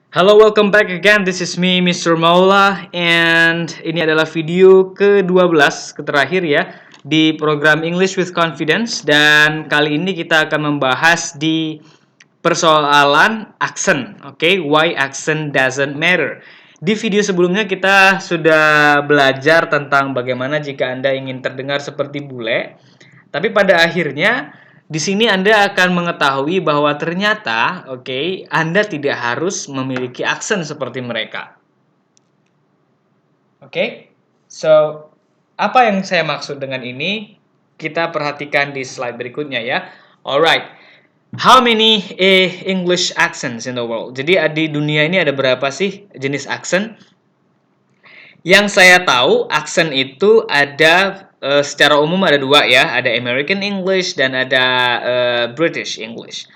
Halo, welcome back again. This is me, Mr. Maula, and ini adalah video ke-12, terakhir ya, di program English with Confidence. Dan kali ini kita akan membahas di persoalan accent, oke? Why accent doesn't matter. Di video sebelumnya kita sudah belajar tentang bagaimana jika Anda ingin terdengar seperti bule, tapi pada akhirnya di sini Anda akan mengetahui bahwa ternyata, Anda tidak harus memiliki aksen seperti mereka. So apa yang saya maksud dengan ini? Kita perhatikan di slide berikutnya ya. Alright, how many English accents in the world? Jadi di dunia ini ada berapa sih jenis aksen? Yang saya tahu, aksen itu ada secara umum ada dua ya, ada American English dan ada British English.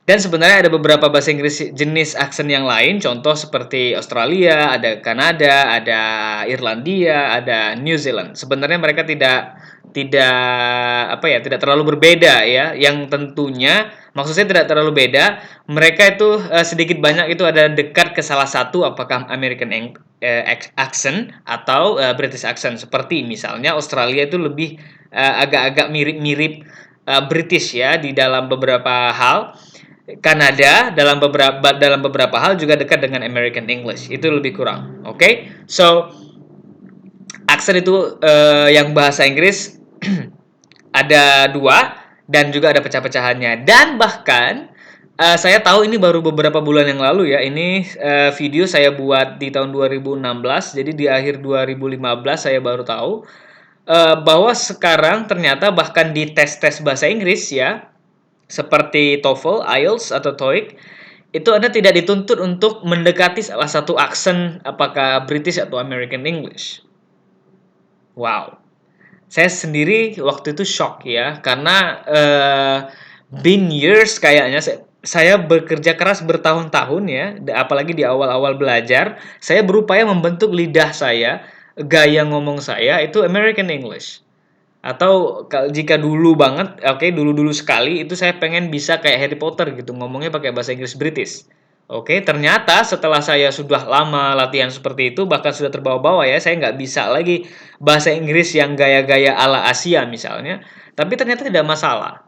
Dan sebenarnya ada beberapa bahasa Inggris jenis aksen yang lain, contoh seperti Australia, ada Kanada, ada Irlandia, ada New Zealand. Sebenarnya mereka tidak tidak terlalu berbeda ya. Yang tentunya maksud saya tidak terlalu beda, mereka itu sedikit banyak itu ada dekat ke salah satu, apakah American accent atau British accent. Seperti misalnya Australia itu lebih agak-agak mirip-mirip British ya di dalam beberapa hal. Kanada dalam beberapa hal juga dekat dengan American English. Itu lebih kurang. So aksen itu yang bahasa Inggris ada dua dan juga ada pecah-pecahannya. Dan bahkan saya tahu ini baru beberapa bulan yang lalu ya. Ini video saya buat di tahun 2016. Jadi di akhir 2015 saya baru tahu bahwa sekarang ternyata bahkan di tes-tes bahasa Inggris ya, seperti TOEFL, IELTS, atau TOEIC, itu Anda tidak dituntut untuk mendekati salah satu aksen apakah British atau American English. Wow. Saya sendiri waktu itu shock ya, karena been years kayaknya saya bekerja keras bertahun-tahun ya, apalagi di awal-awal belajar, saya berupaya membentuk lidah saya, gaya ngomong saya itu American English. Atau jika dulu banget, dulu-dulu sekali itu saya pengen bisa kayak Harry Potter gitu, ngomongnya pakai bahasa Inggris British. Ternyata setelah saya sudah lama latihan seperti itu, bahkan sudah terbawa-bawa ya, saya nggak bisa lagi bahasa Inggris yang gaya-gaya ala Asia misalnya, tapi ternyata tidak masalah.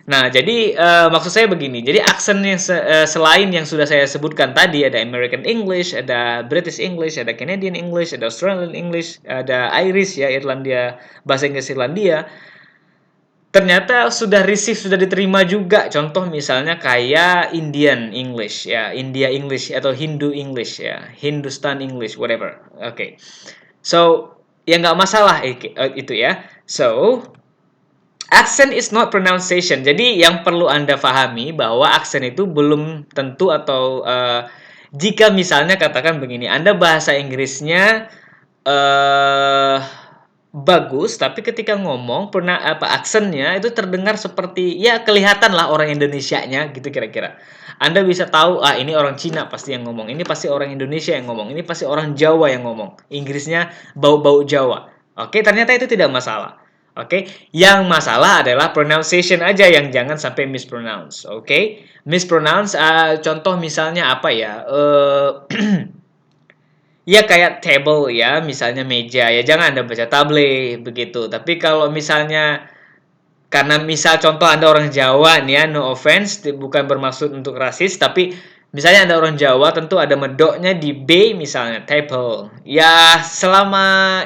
Nah, jadi maksud saya begini. Jadi aksen yang selain yang sudah saya sebutkan tadi, ada American English, ada British English, ada Canadian English, ada Australian English, ada Irish ya, Irlandia, bahasa Inggris Irlandia. Ternyata sudah diterima juga. Contoh misalnya kayak Indian English ya, India English atau Hindu English ya, Hindustan English, whatever. So ya nggak masalah itu ya. So accent is not pronunciation. Jadi yang perlu Anda pahami bahwa aksen itu belum tentu atau jika misalnya katakan begini, Anda bahasa Inggrisnya eh bagus, tapi ketika ngomong pernah aksennya itu terdengar seperti ya kelihatan lah orang Indonesianya gitu kira-kira. Anda bisa tahu ini orang Cina pasti yang ngomong, ini pasti orang Indonesia yang ngomong, ini pasti orang Jawa yang ngomong. Inggrisnya bau-bau Jawa. Ternyata itu tidak masalah. Yang masalah adalah pronunciation aja yang jangan sampai mispronounce. Mispronounce contoh misalnya apa ya? Ya kayak table ya, misalnya meja ya, jangan Anda baca table begitu. Tapi kalau misalnya karena misal contoh Anda orang Jawa nih ya, no offense, bukan bermaksud untuk rasis, tapi misalnya Anda orang Jawa tentu ada medoknya di B misalnya table. Ya selama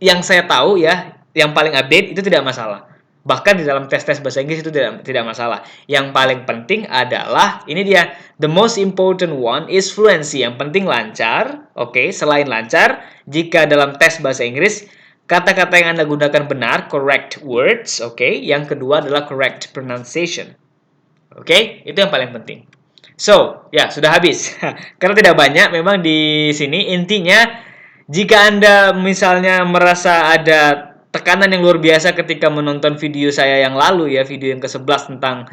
yang saya tahu ya, yang paling update itu tidak masalah. Bahkan di dalam tes-tes bahasa Inggris itu tidak masalah. Yang paling penting adalah ini dia, the most important one is fluency. Yang penting lancar. Selain lancar, jika dalam tes bahasa Inggris kata-kata yang Anda gunakan benar, correct words. Yang kedua adalah correct pronunciation. Itu yang paling penting. So, ya sudah habis. Karena tidak banyak memang di sini, intinya jika Anda misalnya merasa ada tekanan yang luar biasa ketika menonton video saya yang lalu ya, video yang ke-11 tentang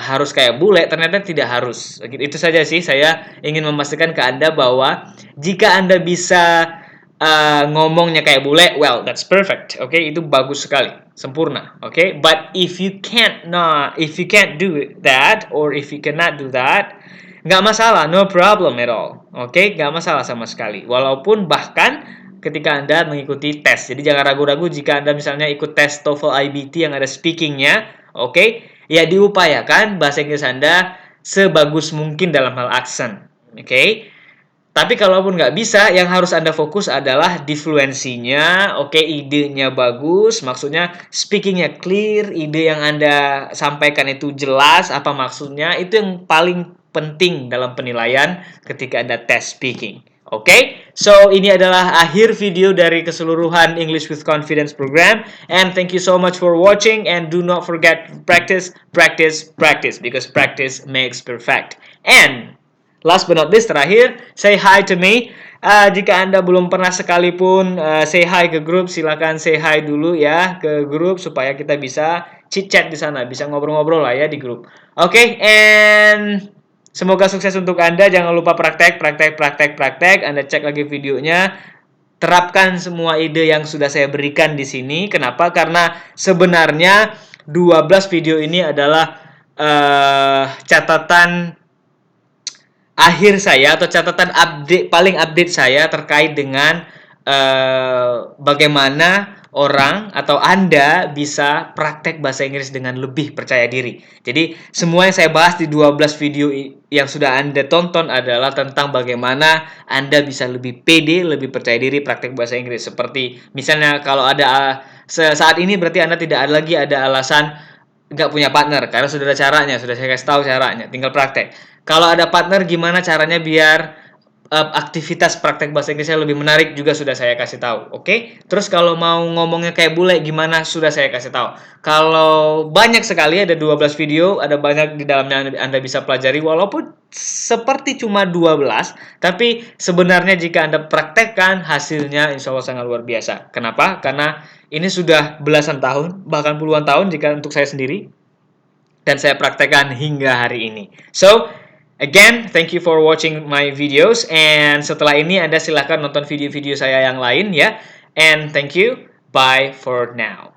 harus kayak bule, ternyata tidak harus. Itu saja sih, saya ingin memastikan ke Anda bahwa jika Anda bisa ngomongnya kayak bule, well, that's perfect. Itu bagus sekali, sempurna. But if you can't do that, or if you cannot do that, Nggak masalah, no problem at all. Oke, nggak masalah sama sekali. Walaupun bahkan ketika Anda mengikuti tes. Jadi jangan ragu-ragu jika Anda misalnya ikut tes TOEFL IBT yang ada speakingnya. Oke, ya diupayakan bahasa Inggris Anda sebagus mungkin dalam hal aksen. Oke. Tapi kalaupun nggak bisa, yang harus Anda fokus adalah di fluensinya, oke, idenya bagus, maksudnya speakingnya clear, ide yang Anda sampaikan itu jelas, apa maksudnya, itu yang paling penting dalam penilaian ketika Anda tes speaking. Oke, so ini adalah akhir video dari keseluruhan English with Confidence program, and thank you so much for watching, and do not forget practice, practice, practice, because practice makes perfect. And last but not least, terakhir, say hi to me. Jika Anda belum pernah sekalipun say hi ke grup, silakan say hi dulu ya ke grup supaya kita bisa chit-chat di sana, bisa ngobrol-ngobrol lah ya di grup. Oke, and semoga sukses untuk Anda. Jangan lupa praktek, praktek, praktek, praktek. Anda cek lagi videonya. Terapkan semua ide yang sudah saya berikan di sini. Kenapa? Karena sebenarnya 12 video ini adalah catatan akhir saya atau catatan update paling update saya terkait dengan bagaimana orang atau Anda bisa praktek bahasa Inggris dengan lebih percaya diri. Jadi semua yang saya bahas di 12 video yang sudah Anda tonton adalah tentang bagaimana Anda bisa lebih pede, lebih percaya diri praktek bahasa Inggris. Seperti misalnya kalau ada saat ini berarti Anda tidak lagi ada alasan nggak punya partner karena sudah ada caranya, sudah saya kasih tahu caranya, tinggal praktek. Kalau ada partner gimana caranya biar aktivitas praktek bahasa Inggrisnya lebih menarik juga sudah saya kasih tahu, oke? Terus kalau mau ngomongnya kayak bule gimana sudah saya kasih tahu. Kalau banyak sekali ada 12 video, ada banyak di dalamnya Anda bisa pelajari walaupun seperti cuma 12, tapi sebenarnya jika Anda praktekkan hasilnya insya Allah sangat luar biasa. Kenapa? Karena ini sudah belasan tahun, bahkan puluhan tahun jika untuk saya sendiri dan saya praktekkan hingga hari ini. So, again, thank you for watching my videos. And setelah ini Anda silahkan nonton video-video saya yang lain ya. And thank you. Bye for now.